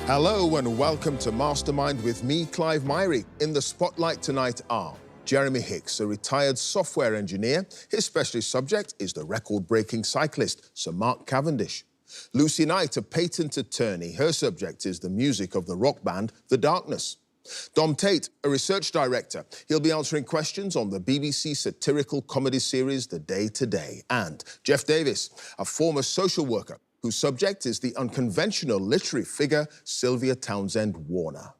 Hello and welcome to Mastermind with me, Clive Myrie. In the spotlight tonight are Jeremy Hicks, a retired software engineer. His specialist subject is the record-breaking cyclist, Sir Mark Cavendish. Lucy Knight, a patent attorney. Her subject is the music of the rock band The Darkness. Dom Tate, a research director. He'll be answering questions on the BBC satirical comedy series The Day Today. And Jeff Davis, a former social worker, whose subject is the unconventional literary figure Sylvia Townsend Warner.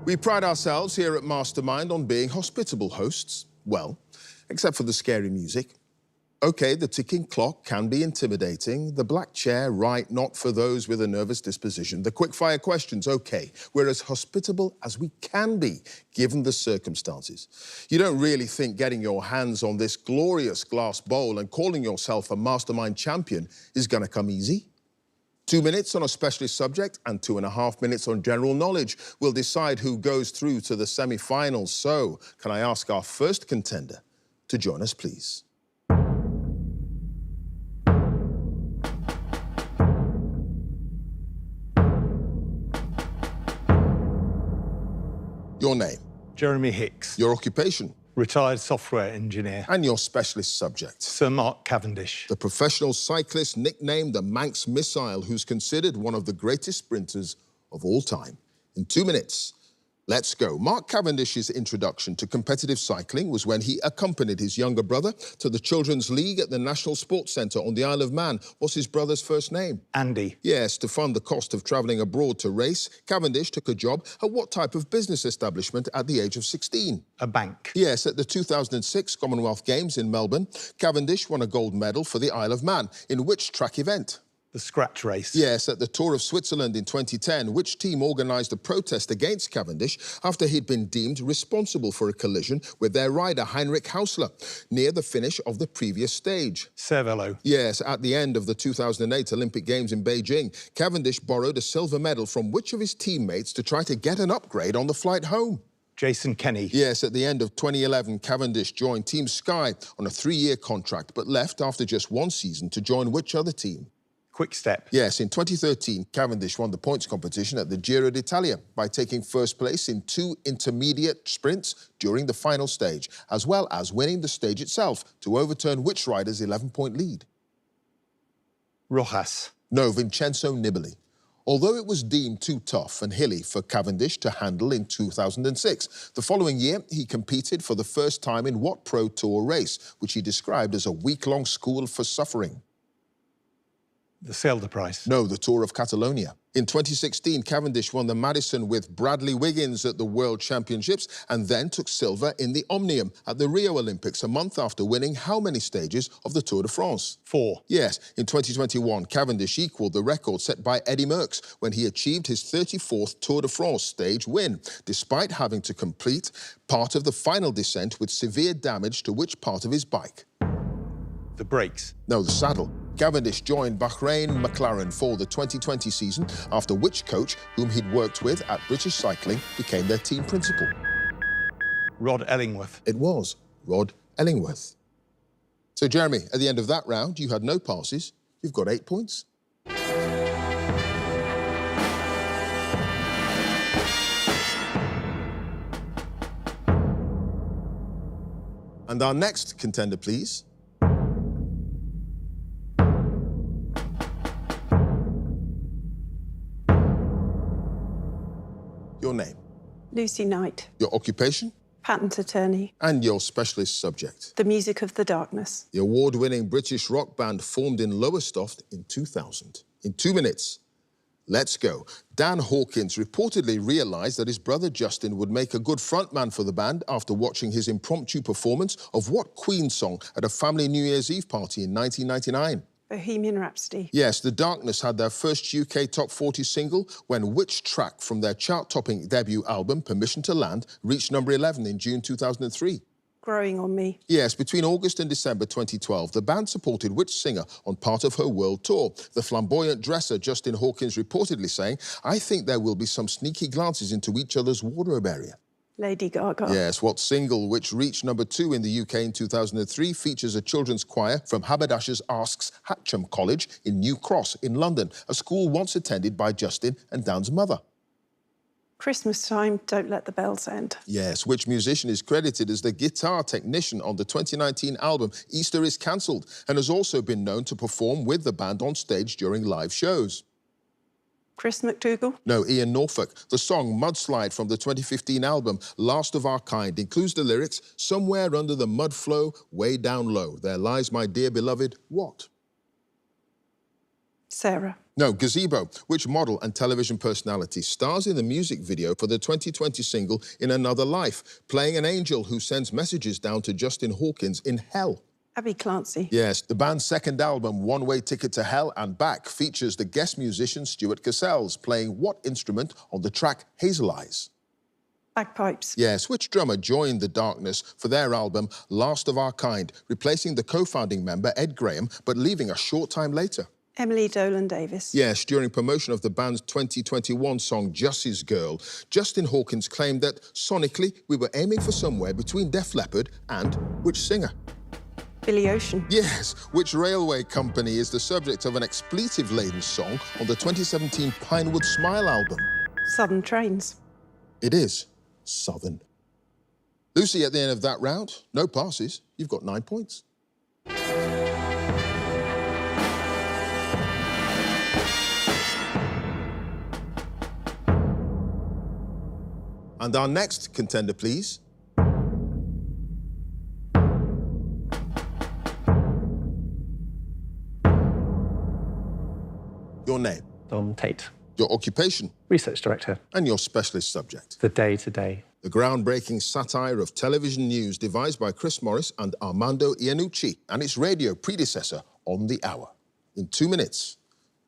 We pride ourselves here at Mastermind on being hospitable hosts. Well, except for the scary music. OK, the ticking clock can be intimidating. The black chair, right, not for those with a nervous disposition. The quick-fire questions, OK. We're as hospitable as we can be, given the circumstances. You don't really think getting your hands on this glorious glass bowl and calling yourself a Mastermind champion is going to come easy? 2 minutes on a specialist subject and 2.5 minutes on general knowledge will decide who goes through to the semi-finals. So, can I ask our first contender to join us, please? Your name? Jeremy Hicks. Your occupation? Retired software engineer. And your specialist subject? Sir Mark Cavendish. The professional cyclist nicknamed the Manx Missile, who's considered one of the greatest sprinters of all time. In 2 minutes, let's go. Mark Cavendish's introduction to competitive cycling was when he accompanied his younger brother to the Children's League at the National Sports Centre on the Isle of Man. What's his brother's first name? Andy. Yes, to fund the cost of travelling abroad to race, Cavendish took a job at what type of business establishment at the age of 16? A bank. Yes, at the 2006 Commonwealth Games in Melbourne, Cavendish won a gold medal for the Isle of Man. In which track event? The scratch race. Yes, at the Tour of Switzerland in 2010, which team organised a protest against Cavendish after he'd been deemed responsible for a collision with their rider Heinrich Hausler near the finish of the previous stage? Cervelo. Yes, at the end of the 2008 Olympic Games in Beijing, Cavendish borrowed a silver medal from which of his teammates to try to get an upgrade on the flight home? Jason Kenny. Yes, at the end of 2011, Cavendish joined Team Sky on a 3-year contract, but left after just 1 season to join which other team? Quick Step. Yes, in 2013, Cavendish won the points competition at the Giro d'Italia by taking first place in 2 intermediate sprints during the final stage, as well as winning the stage itself to overturn which rider's 11-point lead? Rojas. No, Vincenzo Nibali. Although it was deemed too tough and hilly for Cavendish to handle in 2006, the following year he competed for the first time in what Pro Tour race, which he described as a week-long school for suffering? The Celta Prize. No, the Tour of Catalonia. In 2016, Cavendish won the Madison with Bradley Wiggins at the World Championships and then took silver in the Omnium at the Rio Olympics a month after winning how many stages of the Tour de France? 4. Yes, in 2021, Cavendish equalled the record set by Eddie Merckx when he achieved his 34th Tour de France stage win, despite having to complete part of the final descent with severe damage to which part of his bike? The brakes. No, the saddle. Cavendish joined Bahrain McLaren for the 2020 season, after which coach, whom he'd worked with at British Cycling, became their team principal? Rod Ellingworth. It was Rod Ellingworth. So, Jeremy, at the end of that round, you had no passes. You've got 8 points. And our next contender, please. Your name? Lucy Knight. Your occupation? Patent attorney. And your specialist subject? The music of the darkness. The award-winning British rock band formed in Lowestoft in 2000. In 2 minutes, let's go. Dan Hawkins reportedly realised that his brother Justin would make a good frontman for the band after watching his impromptu performance of what Queen song at a family New Year's Eve party in 1999? Bohemian Rhapsody. Yes, The Darkness had their first UK Top 40 single when which track from their chart-topping debut album, Permission to Land, reached number 11 in June 2003? Growing on Me. Yes, between August and December 2012, the band supported which singer on part of her world tour? The flamboyant dresser Justin Hawkins reportedly saying, "I think there will be some sneaky glances into each other's wardrobe area." Lady Gaga. Yes, what single, which reached #2 in the UK in 2003, features a children's choir from Haberdashers' Aske's Hatcham College in New Cross in London, a school once attended by Justin and Dan's mother. Christmas time, Don't Let the Bells End. Yes, which musician is credited as the guitar technician on the 2019 album Easter is Cancelled, and has also been known to perform with the band on stage during live shows. Chris McDougall. No, Ian Norfolk. The song Mudslide from the 2015 album Last of Our Kind includes the lyrics, "Somewhere under the mud flow, way down low, there lies my dear beloved," what? Sarah. No, Gazebo. Which model and television personality stars in the music video for the 2020 single In Another Life, playing an angel who sends messages down to Justin Hawkins in hell? Abby Clancy. Yes, the band's second album, One Way Ticket to Hell and Back, features the guest musician Stuart Cassells playing what instrument on the track Hazel Eyes? Bagpipes. Yes, which drummer joined The Darkness for their album Last of Our Kind, replacing the co-founding member Ed Graham, but leaving a short time later? Emily Dolan Davis. Yes, during promotion of the band's 2021 song Jussie's Girl, Justin Hawkins claimed that sonically we were aiming for somewhere between Def Leppard and which singer? Billy Ocean. Yes, which railway company is the subject of an expletive-laden song on the 2017 Pinewood Smile album? Southern Trains. It is Southern. Lucy, at the end of that round, no passes, you've got 9 points. And our next contender, please. Your name, Dom Tate, your occupation, Research Director, and your specialist subject. The Day-to-Day. The groundbreaking satire of television news devised by Chris Morris and Armando Iannucci and its radio predecessor, On the Hour. In 2 minutes,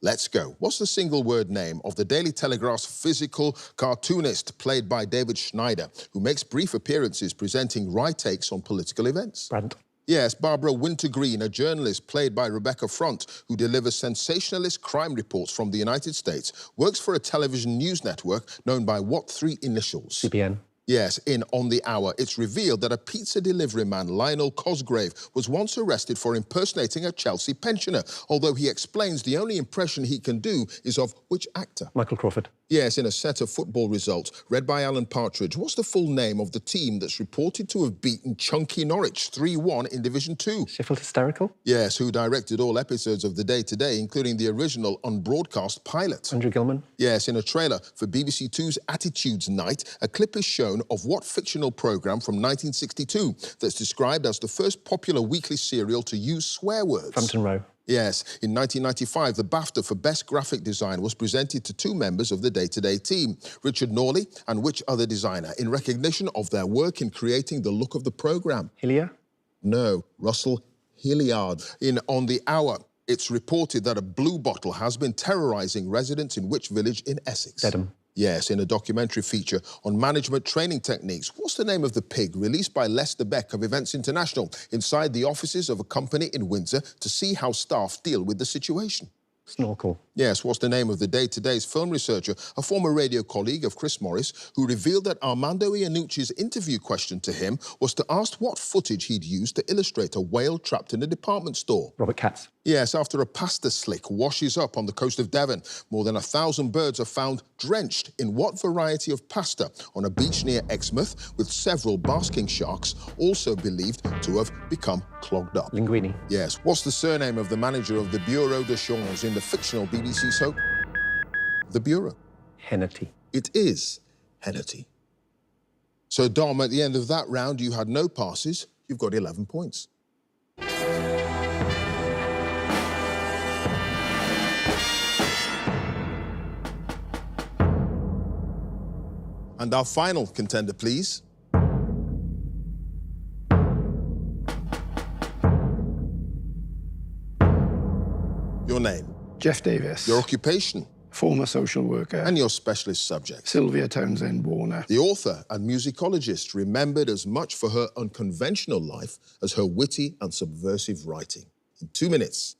let's go. What's the single-word name of the Daily Telegraph's physical cartoonist played by David Schneider, who makes brief appearances presenting wry takes on political events? Brandt. Yes, Barbara Wintergreen, a journalist played by Rebecca Front, who delivers sensationalist crime reports from the United States, works for a television news network known by what 3 initials? CBN. Yes, in On the Hour, it's revealed that a pizza delivery man, Lionel Cosgrave, was once arrested for impersonating a Chelsea pensioner, although he explains the only impression he can do is of which actor? Michael Crawford. Yes, in a set of football results, read by Alan Partridge. What's the full name of the team that's reported to have beaten Chunky Norwich 3-1 in Division 2? Sheffield Hysterical. Yes, who directed all episodes of The Day-to-Day, including the original unbroadcast pilot? Andrew Gilman. Yes, in a trailer for BBC Two's Attitudes Night, a clip is shown of what fictional programme from 1962 that's described as the first popular weekly serial to use swear words? Frampton Row. Yes, in 1995, the BAFTA for Best Graphic Design was presented to 2 members of the Day-to-Day team, Richard Norley and which other designer, in recognition of their work in creating the look of the programme? Hillier. No, Russell Hilliard. In On the Hour, it's reported that a blue bottle has been terrorising residents in which village in Essex? Dedham. Yes, in a documentary feature on management training techniques. What's the name of the pig released by Lester Beck of Events International inside the offices of a company in Windsor to see how staff deal with the situation? Snorkel. Yes, what's the name of the Day-to-Day's film researcher, a former radio colleague of Chris Morris, who revealed that Armando Iannucci's interview question to him was to ask what footage he'd used to illustrate a whale trapped in a department store? Robert Katz. Yes, after a pasta slick washes up on the coast of Devon, more than 1,000 birds are found drenched in what variety of pasta on a beach near Exmouth, with several basking sharks also believed to have become clogged up? Linguini. Yes, what's the surname of the manager of the Bureau de Change in the fictional BBC soap The Bureau? Hennety. It is Hennety. So, Dom, at the end of that round, you had no passes. You've got 11 points. And our final contender, please. Your name, Jeff Davis. your occupation, Former social worker. and your specialist subject. Sylvia Townsend Warner. The author and musicologist remembered as much for her unconventional life as her witty and subversive writing. In 2 minutes,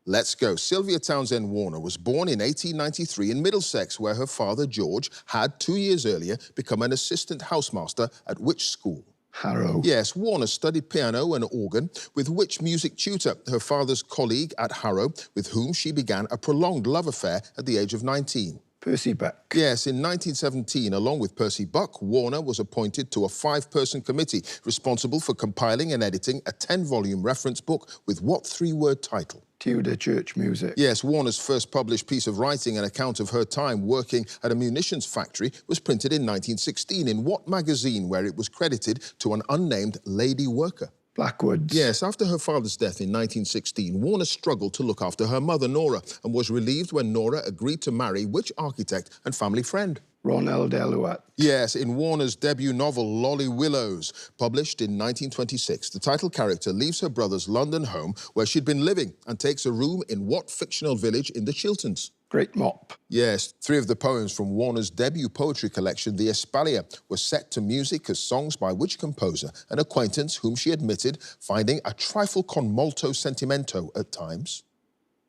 Let's go. Sylvia Townsend Warner was born in 1893 in Middlesex, where her father, George, had 2 years earlier become an assistant housemaster at which school? Harrow. Yes, Warner studied piano and organ with which music tutor? Her father's colleague at Harrow, with whom she began a prolonged love affair at the age of 19. Percy Buck. Yes, in 1917, along with Percy Buck, Warner was appointed to a 5-person committee responsible for compiling and editing a 10-volume reference book with what 3-word title? Tudor church music. Yes, Warner's first published piece of writing, an account of her time working at a munitions factory, was printed in 1916 in what magazine, where it was credited to an unnamed lady worker? Blackwoods. Yes, after her father's death in 1916, Warner struggled to look after her mother, Nora, and was relieved when Nora agreed to marry which architect and family friend? Ronald Eluat. Yes, in Warner's debut novel, Lolly Willows, published in 1926, the title character leaves her brother's London home where she'd been living and takes a room in what fictional village in the Chilterns? Great Mop. Yes, 3 of the poems from Warner's debut poetry collection, The Espalier, were set to music as songs by which composer? An acquaintance whom she admitted finding a trifle con molto sentimento at times?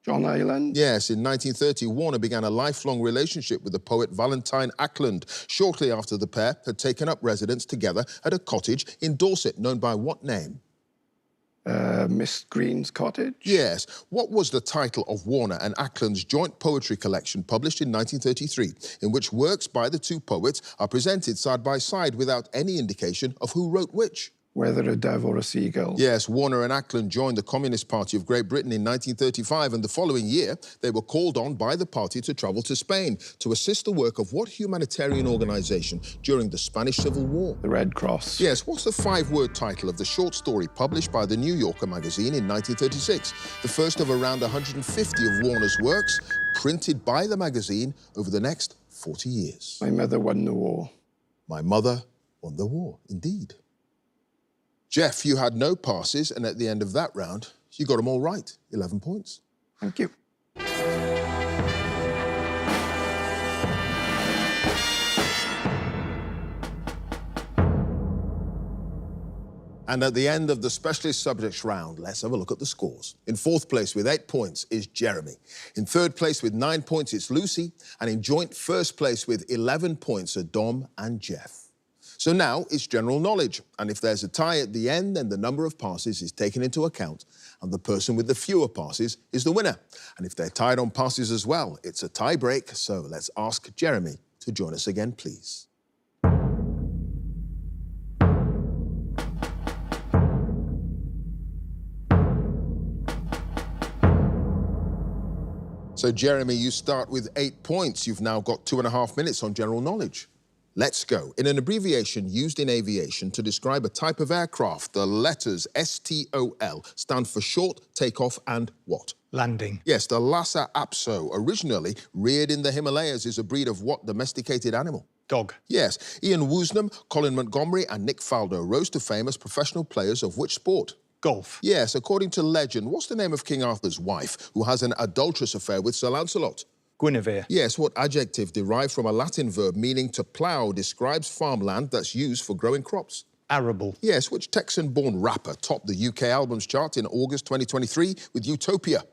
John Ireland. Yes, in 1930, Warner began a lifelong relationship with the poet Valentine Ackland, shortly after the pair had taken up residence together at a cottage in Dorset, known by what name? Miss Green's Cottage. Yes. What was the title of Warner and Ackland's joint poetry collection published in 1933, in which works by the 2 poets are presented side by side without any indication of who wrote which? Whether a Dove or a Seagull. Yes, Warner and Ackland joined the Communist Party of Great Britain in 1935, and the following year, they were called on by the party to travel to Spain to assist the work of what humanitarian organisation during the Spanish Civil War? The Red Cross. Yes, what's the 5-word title of the short story published by the New Yorker magazine in 1936? The first of around 150 of Warner's works, printed by the magazine over the next 40 years. My Mother Won the War. My Mother Won the War, indeed. Jeff, you had no passes, and at the end of that round, you got them all right, 11 points. Thank you. And at the end of the specialist subjects round, let's have a look at the scores. In 4th place with 8 points is Jeremy. In 3rd place with 9 points, it's Lucy. And in joint 1st place with 11 points are Dom and Jeff. So now it's general knowledge, and if there's a tie at the end, then the number of passes is taken into account, and the person with the fewer passes is the winner. And if they're tied on passes as well, it's a tie break, so let's ask Jeremy to join us again, please. So, Jeremy, you start with 8 points. You've now got 2.5 minutes on general knowledge. Let's go. In an abbreviation used in aviation to describe a type of aircraft, the letters STOL stand for short, takeoff, and what? Landing. Yes, the Lhasa Apso, originally reared in the Himalayas, is a breed of what domesticated animal? Dog. Yes, Ian Woosnam, Colin Montgomery, and Nick Faldo rose to fame as professional players of which sport? Golf. Yes, according to legend, what's the name of King Arthur's wife who has an adulterous affair with Sir Lancelot? Guinevere. Yes, what adjective derived from a Latin verb meaning to plough describes farmland that's used for growing crops? Arable. Yes, which Texan-born rapper topped the UK albums chart in August 2023 with Utopia?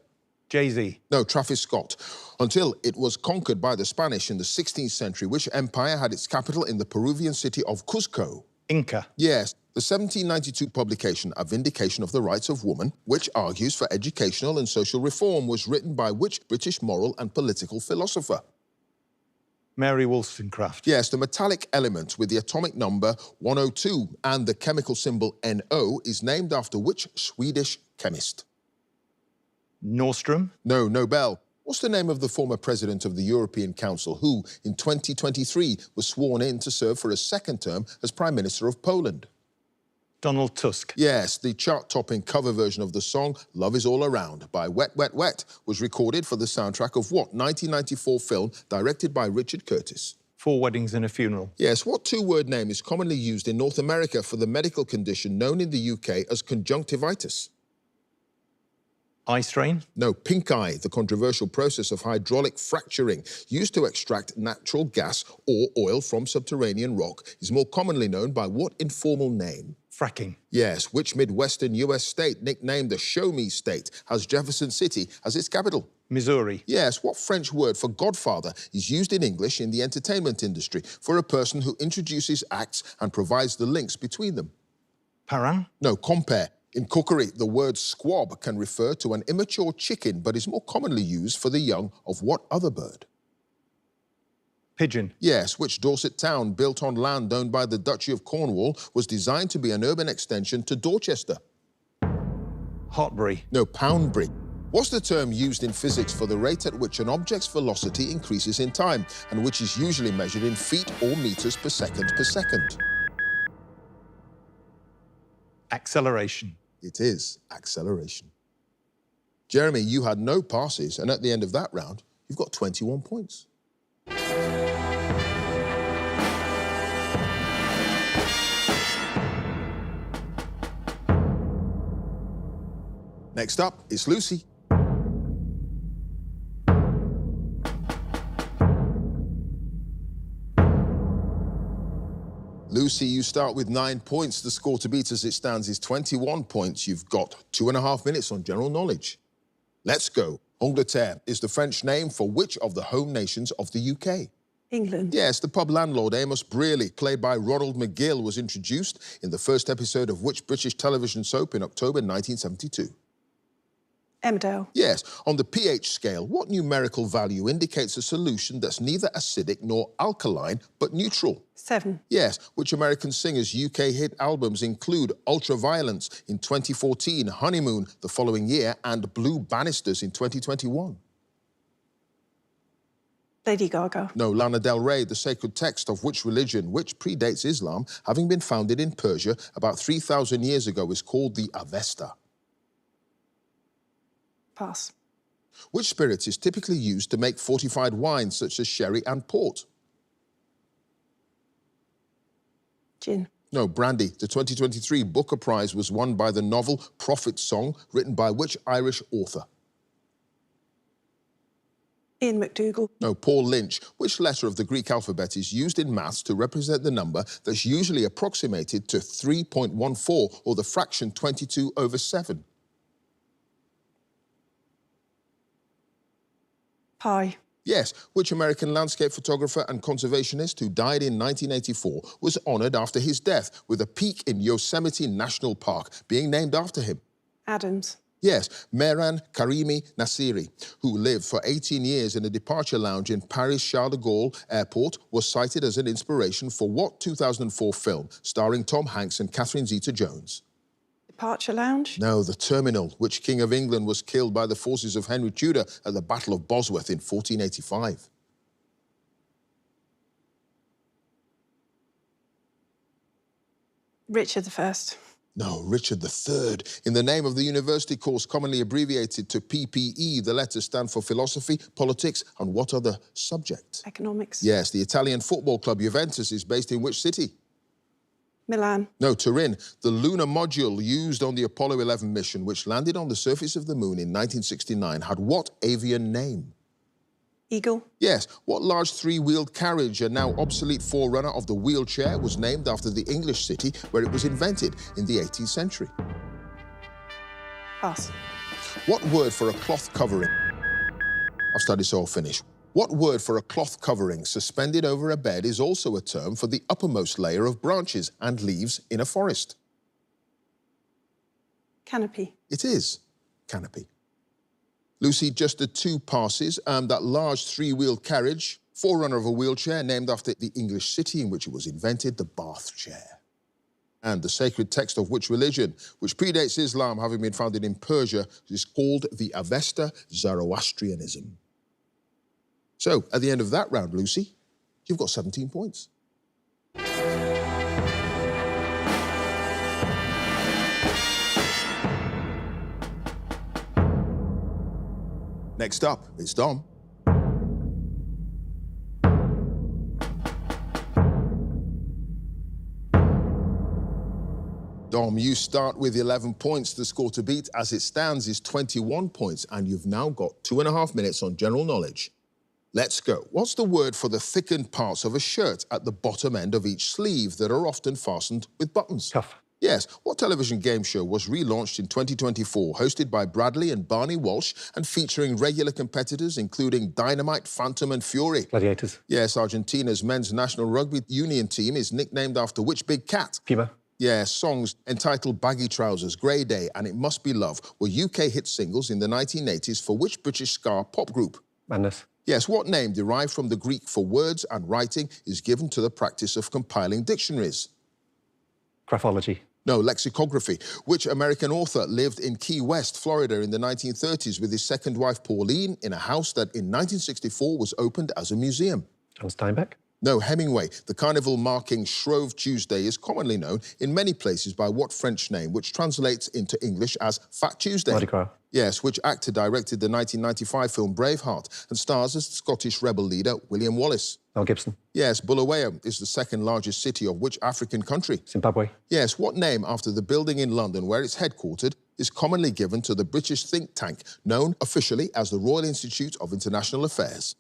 Jay-Z. No, Travis Scott. Until it was conquered by the Spanish in the 16th century, which empire had its capital in the Peruvian city of Cuzco? Inca. Yes, the 1792 publication, A Vindication of the Rights of Woman, which argues for educational and social reform, was written by which British moral and political philosopher? Mary Wollstonecraft. Yes, the metallic element with the atomic number 102 and the chemical symbol NO is named after which Swedish chemist? Nordstrom. No, Nobel. What's the name of the former president of the European Council who, in 2023, was sworn in to serve for a 2nd term as Prime Minister of Poland? Donald Tusk. Yes, the chart-topping cover version of the song Love Is All Around by Wet Wet Wet was recorded for the soundtrack of what 1994 film directed by Richard Curtis? 4 Weddings and a Funeral. Yes, what 2-word name is commonly used in North America for the medical condition known in the UK as conjunctivitis? Eye strain. No, pink eye, the controversial process of hydraulic fracturing used to extract natural gas or oil from subterranean rock, is more commonly known by what informal name? Fracking. Yes, which Midwestern US state, nicknamed the Show Me State, has Jefferson City as its capital? Missouri. Yes, what French word for godfather is used in English in the entertainment industry for a person who introduces acts and provides the links between them? Parent. No, compere. In cookery, the word squab can refer to an immature chicken, but is more commonly used for the young of what other bird? Pigeon. Yes, which Dorset town, built on land owned by the Duchy of Cornwall, was designed to be an urban extension to Dorchester? Hartbury. No, Poundbury. What's the term used in physics for the rate at which an object's velocity increases in time, and which is usually measured in feet or meters per second per second? Acceleration. It is acceleration. Jeremy, you had no passes, and at the end of that round, you've got 21 points. Next up, it's Lucy. Lucy, you start with 9 points. The score to beat as it stands is 21 points. You've got 2.5 minutes on general knowledge. Let's go. Angleterre is the French name for which of the home nations of the UK? England. Yes, the pub landlord Amos Brearley, played by Ronald McGill, was introduced in the first episode of which British television soap in October 1972? Emmerdale. Yes, on the pH scale, what numerical value indicates a solution that's neither acidic nor alkaline, but neutral? 7. Yes, which American singer's UK hit albums include Ultraviolence in 2014, Honeymoon the following year, and Blue Bannisters in 2021? Lady Gaga. No, Lana Del Rey, the sacred text of which religion, which predates Islam, having been founded in Persia about 3,000 years ago, is called the Avesta? Pass. Which spirit is typically used to make fortified wines such as sherry and port? Gin. No, brandy. The 2023 Booker Prize was won by the novel Prophet Song, written by which Irish author? Ian McDougall. No, Paul Lynch. Which letter of the Greek alphabet is used in maths to represent the number that's usually approximated to 3.14, or the fraction 22 over 7? Pi. Yes, which American landscape photographer and conservationist who died in 1984 was honored after his death with a peak in Yosemite National Park being named after him? Adams. Yes, Mehran Karimi Nassiri, who lived for 18 years in a departure lounge in Paris Charles de Gaulle Airport, was cited as an inspiration for what 2004 film starring Tom Hanks and Catherine Zeta-Jones? Departure Lounge. No, The Terminal, which King of England was killed by the forces of Henry Tudor at the Battle of Bosworth in 1485. Richard I. No, Richard III. In the name of the university course commonly abbreviated to PPE, the letters stand for philosophy, politics, and what other subject? Economics. Yes, the Italian football club Juventus is based in which city? Milan. No, Turin. The lunar module used on the Apollo 11 mission, which landed on the surface of the moon in 1969, had what avian name? Eagle. Yes, what large three-wheeled carriage, a now obsolete forerunner of the wheelchair, was named after the English city where it was invented in the 18th century? Pass. What word for a cloth covering? I've studied, so I'll finish. What word for a cloth covering suspended over a bed is also a term for the uppermost layer of branches and leaves in a forest? Canopy. It is canopy. Lucy just did 2 passes. That large three-wheeled carriage, forerunner of a wheelchair, named after the English city in which it was invented, the Bath chair. And the sacred text of which religion, which predates Islam, having been founded in Persia, is called the Avesta Zoroastrianism. So, at the end of that round, Lucy, you've got 17 points. Next up, it's Dom. Dom, you start with 11 points. The score to beat, as it stands, is 21 points, and you've now got 2.5 minutes on general knowledge. Let's go. What's the word for the thickened parts of a shirt at the bottom end of each sleeve that are often fastened with buttons? Cuff. Yes, what television game show was relaunched in 2024, hosted by Bradley and Barney Walsh and featuring regular competitors including Dynamite, Phantom and Fury? Gladiators. Yes, Argentina's men's national rugby union team is nicknamed after which big cat? Puma. Yes, songs entitled Baggy Trousers, Grey Day and It Must Be Love were UK hit singles in the 1980s for which British ska pop group? Madness. Yes, what name derived from the Greek for words and writing is given to the practice of compiling dictionaries? Graphology. No, lexicography. Which American author lived in Key West, Florida in the 1930s with his second wife Pauline in a house that in 1964 was opened as a museum? John Steinbeck. No, Hemingway. The carnival marking Shrove Tuesday is commonly known in many places by what French name, which translates into English as Fat Tuesday? Mardi Gras. Yes, which actor directed the 1995 film Braveheart and stars as the Scottish rebel leader William Wallace? Mel Gibson. Yes, Bulawayo is the second largest city of which African country? Zimbabwe. Yes, what name after the building in London where it's headquartered is commonly given to the British think tank known officially as the Royal Institute of International Affairs?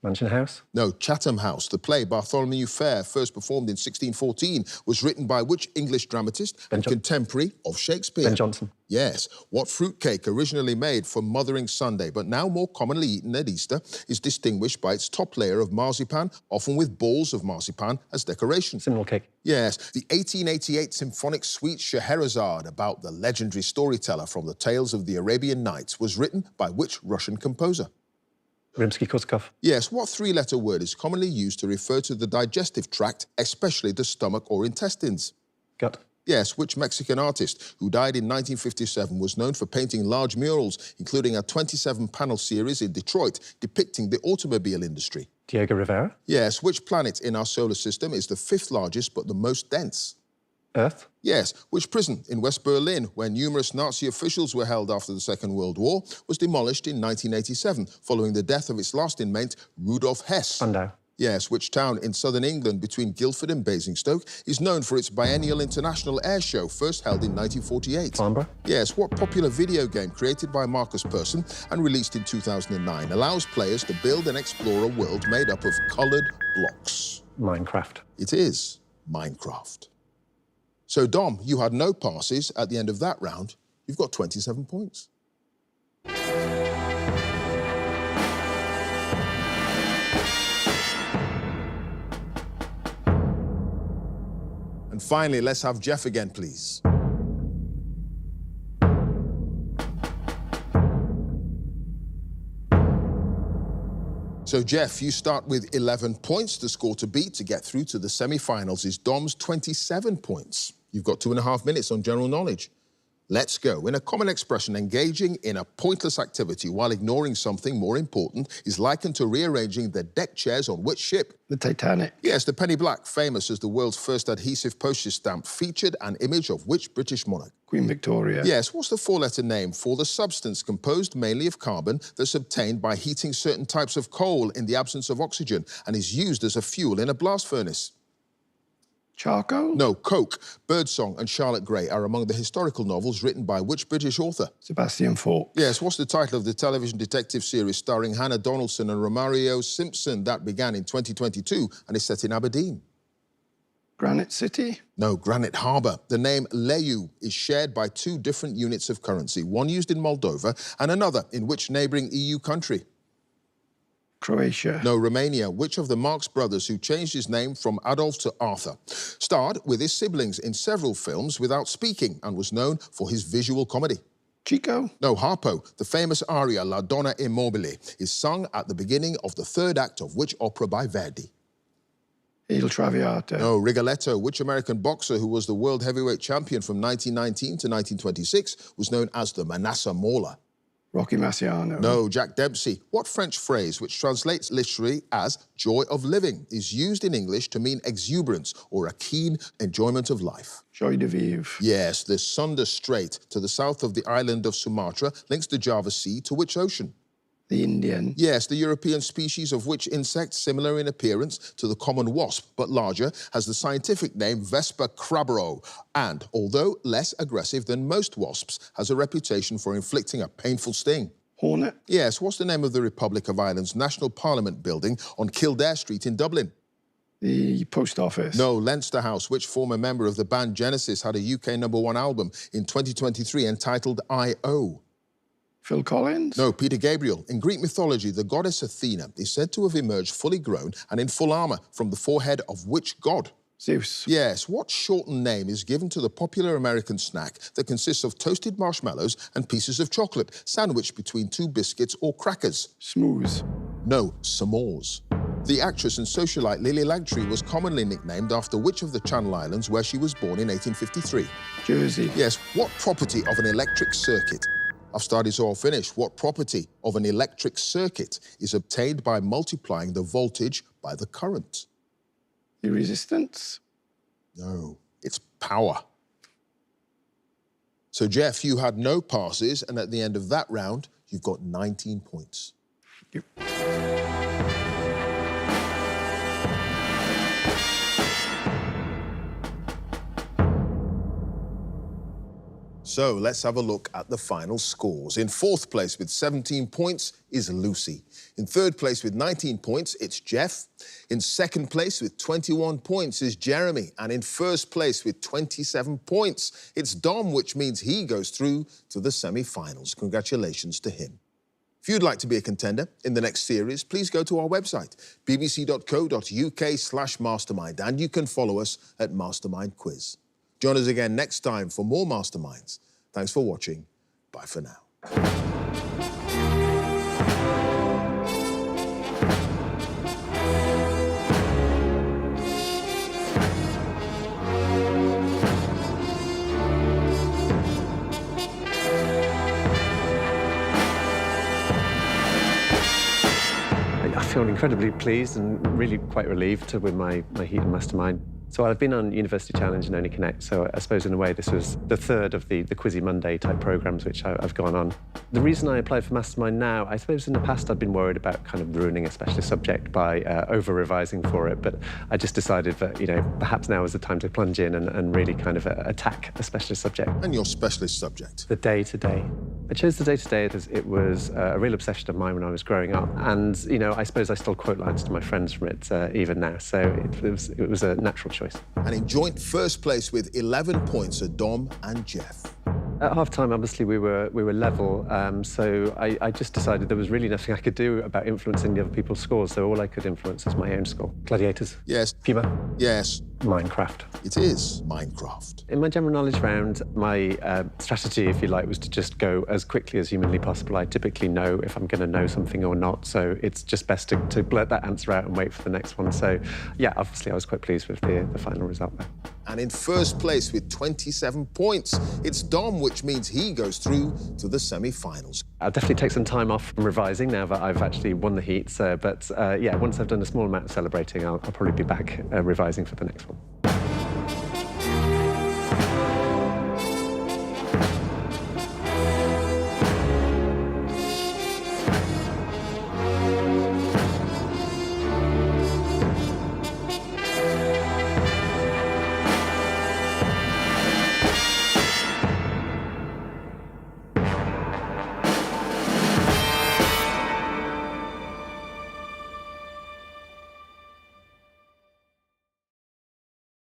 Mansion House. No, Chatham House. The play Bartholomew Fair, first performed in 1614, was written by which English dramatist and contemporary of Shakespeare? Ben Jonson. Yes. What fruitcake, originally made for Mothering Sunday, but now more commonly eaten at Easter, is distinguished by its top layer of marzipan, often with balls of marzipan as decoration? Cinnamon cake. Yes. The 1888 symphonic suite Scheherazade, about the legendary storyteller from the tales of the Arabian Nights, was written by which Russian composer? Rimsky-Korsakov. Yes, what three-letter word is commonly used to refer to the digestive tract, especially the stomach or intestines? Gut. Yes, which Mexican artist, who died in 1957, was known for painting large murals, including a 27-panel series in Detroit depicting the automobile industry? Diego Rivera. Yes, which planet in our solar system is the fifth largest but the most dense? Earth. Yes, which prison in West Berlin, where numerous Nazi officials were held after the Second World War, was demolished in 1987, following the death of its last inmate, Rudolf Hess? Spandau. Yes, which town in southern England between Guildford and Basingstoke is known for its biennial international air show, first held in 1948? Farnborough. Yes, what popular video game created by Marcus Persson and released in 2009 allows players to build and explore a world made up of coloured blocks? Minecraft. It is Minecraft. So, Dom, you had no passes at the end of that round. You've got 27 points. And finally, let's have Jeff again, please. So, Jeff, you start with 11 points. The score to beat to get through to the semi-finals is Dom's 27 points. You've got 2.5 minutes on general knowledge. Let's go. In a common expression, engaging in a pointless activity while ignoring something more important is likened to rearranging the deck chairs on which ship? The Titanic. Yes, the penny black, famous as the world's first adhesive postage stamp, featured an image of which British monarch? Queen Victoria. Yes, what's the four-letter name for the substance composed mainly of carbon that's obtained by heating certain types of coal in the absence of oxygen and is used as a fuel in a blast furnace? Charcoal? No, Coke, Birdsong and Charlotte Gray are among the historical novels written by which British author? Sebastian Faulks. Yes, what's the title of the television detective series starring Hannah Donaldson and Romario Simpson that began in 2022 and is set in Aberdeen? Granite City? No, Granite Harbour. The name Leu is shared by two different units of currency, one used in Moldova and another in which neighbouring EU country? Croatia. No, Romania. Which of the Marx brothers who changed his name from Adolf to Arthur starred with his siblings in several films without speaking and was known for his visual comedy? Chico? No, Harpo. The famous aria La Donna Immobile is sung at the beginning of the third act of which opera by Verdi? Il Traviata. No, Rigoletto. Which American boxer who was the world heavyweight champion from 1919 to 1926 was known as the Manasseh Mauler? Rocky Marciano. No, Jack Dempsey. What French phrase, which translates literally as joy of living, is used in English to mean exuberance or a keen enjoyment of life? Joy de vivre. Yes, the Sunda Strait to the south of the island of Sumatra links the Java Sea to which ocean? The Indian. Yes, the European species of which insect, similar in appearance to the common wasp, but larger, has the scientific name Vespa crabro, and, although less aggressive than most wasps, has a reputation for inflicting a painful sting. Hornet. Yes, what's the name of the Republic of Ireland's National Parliament building on Kildare Street in Dublin? The The Post Office. No. Leinster House. Which former member of the band Genesis had a UK #1 album in 2023 entitled I.O.? Phil Collins. No. Peter Gabriel. In Greek mythology, the goddess Athena is said to have emerged fully grown and in full armour from the forehead of which god? Zeus. Yes. What shortened name is given to the popular American snack that consists of toasted marshmallows and pieces of chocolate, sandwiched between 2 biscuits or crackers? Smooth. No. S'mores. The actress and socialite Lily Lagtree was commonly nicknamed after which of the Channel Islands where she was born in 1853? Jersey. Yes. What property of an electric circuit? I've started, so I'll finish. What property of an electric circuit is obtained by multiplying the voltage by the current? The resistance. No, it's power. So, Jeff, you had no passes, and at the end of that round, you've got 19 points. Yep. So let's have a look at the final scores. In 4th place with 17 points is Lucy. In 3rd place with 19 points, it's Jeff. In 2nd place with 21 points is Jeremy. And in 1st place with 27 points, it's Dom, which means he goes through to the semi-finals. Congratulations to him. If you'd like to be a contender in the next series, please go to our website, bbc.co.uk/mastermind, and you can follow us at Mastermind Quiz. Join us again next time for more Masterminds. Thanks for watching. Bye for now. I feel incredibly pleased and really quite relieved to win my heat in Mastermind. So I've been on University Challenge and Only Connect, so I suppose in a way this was the 3rd of the Quizzy Monday type programmes which I've gone on. The reason I applied for Mastermind now, I suppose in the past I'd been worried about kind of ruining a specialist subject by over-revising for it, but I just decided that, you know, perhaps now is the time to plunge in and really kind of attack a specialist subject. And your specialist subject? The day-to-day. I chose the day-to-day because it was a real obsession of mine when I was growing up, and, you know, I suppose I still quote lines to my friends from it even now, so it was a natural choice. And in joint 1st place with 11 points are Dom and Jeff. At half-time, obviously, we were level, so I just decided there was really nothing I could do about influencing the other people's scores, so all I could influence is my own score. Gladiators. Yes. Puma. Yes. Minecraft. It is Minecraft. In my general knowledge round, my strategy, if you like, was to just go as quickly as humanly possible. I typically know if I'm going to know something or not, so it's just best to blurt that answer out and wait for the next one. So, yeah, obviously I was quite pleased with the final result there. And in 1st place with 27 points, it's Dom, which means he goes through to the semi-finals. I'll definitely take some time off from revising now that I've actually won the heats, but yeah, once I've done a small amount of celebrating, I'll probably be back revising for the next one.